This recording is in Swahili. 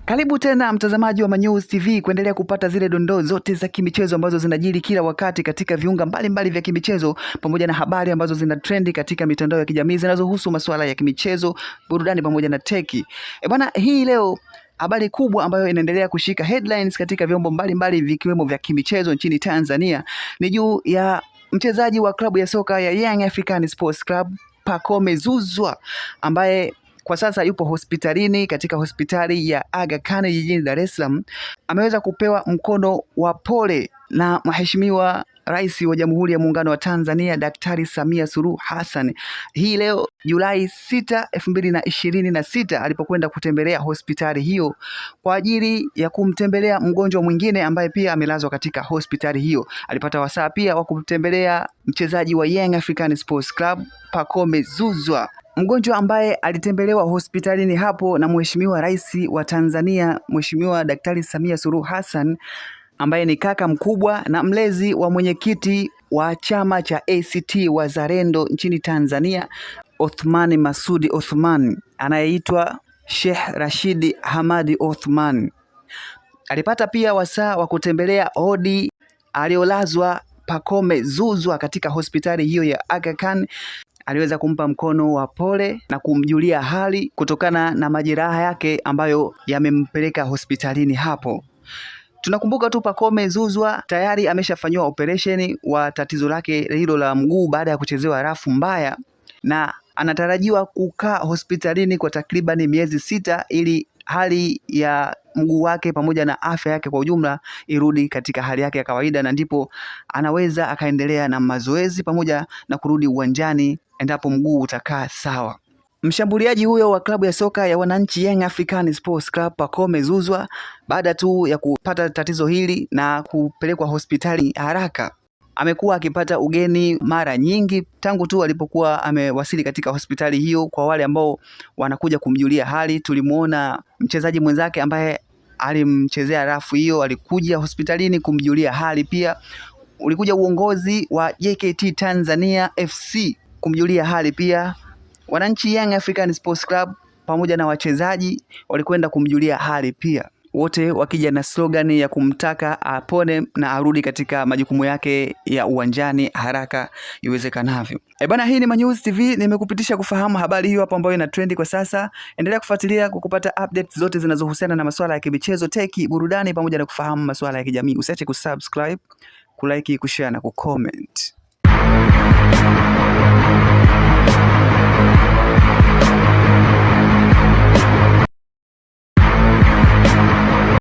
Karibu tena mtazamaji wa Manyuzi TV kuendelea kupata zile dondoo zote za kimichezo ambazo zinajiri kila wakati katika viunga mbalimbali vya kimichezo, pamoja na habari ambazo zina trendi katika mitandao ya kijamii zinazohusu masuala ya kimichezo, burudani pamoja na teki. Bwana, hii leo habari kubwa ambayo inaendelea kushika headlines katika vyombo mbalimbali vikiwemo vya kimichezo nchini Tanzania ni juu ya mchezaji wa klabu ya soka ya Young African Sports Club Pacome Zouzoua ambaye kwa sasa yupo hospitalini katika hospitali ya Aga Khan jijini Dar es Salaam. Ameweza kupewa mkono wa pole na Mheshimiwa Rais wa Jamhuri ya Muungano wa Tanzania Daktari Samia Suluhu Hassan hii leo Julai 6, 2026 alipokwenda kutembelea hospitali hiyo kwa ajili ya kumtembelea mgonjwa mwingine ambaye pia amelazwa katika hospitali hiyo. Alipata wasaa pia wa kumtembelea mchezaji wa Young African Sports Club Pacome Zouzoua, mgonjwa ambaye alitembelewa hospitalini hapo na Mheshimiwa Rais wa Tanzania Mheshimiwa Daktari Samia Suluhu Hassan, ambaye ni kaka mkubwa na mlezi wa mwenyekiti wa chama cha ACT Wazalendo nchini Tanzania Othman Masoud Othman, anayeitwa Sheikh Rashid Hamadi Othman. Alipata pia wasaa wa kutembelea wodi aliolazwa Pacome Zouzoua katika hospitali hiyo ya Aga Khan. Aliweza kumpa mkono wa pole na kumjulia hali kutokana na majeraha yake ambayo yamempeleka hospitalini hapo. Tunakumbuka tu Pacome Zouzoua tayari ameshafanywa operation wa tatizo lake hilo la mguu baada ya kuchezewa rafu mbaya, na anatarajiwa kukaa hospitalini kwa takribani miezi 6 ili hali ya mguu wake pamoja na afya yake kwa ujumla irudi katika hali yake ya kawaida, na ndipo anaweza akaendelea na mazoezi pamoja na kurudi uwanjani endapo mguu utakaa sawa. Mshambuliaji huyo wa klabu ya soka ya wananchi Young African Sports Club Pacome Zouzoua, baada tu ya kupata tatizo hili na kupelekwa hospitali haraka, amekuwa akipata ugeni mara nyingi tangu tu alipokuwa amewasili katika hospitali hiyo. Kwa wale ambao wanakuja kumjulia hali, tulimuona mchezaji mwenzake ambaye alimchezea rafu hiyo alikuja hospitalini kumjulia hali. Pia ulikuja uongozi wa JKT Tanzania FC kumjulia hali. Pia wananchi Young African Sports Club pamoja na wachezaji walikwenda kumjulia hali, pia wote wakija na slogan ya kumtaka apone na arudi katika majukumu yake ya uwanjani haraka iwezekanavyo. Bana, hii ni Manyuzi TV, nimekupitisha kufahamu habari hiyo hapo ambayo ina trendi kwa sasa. Endelea kufuatilia kukupata updates zote zinazohusiana na masuala ya kimichezo, teki, burudani pamoja na kufahamu masuala ya kijamii. Usiache kusubscribe, kulike, kushare na kucomment.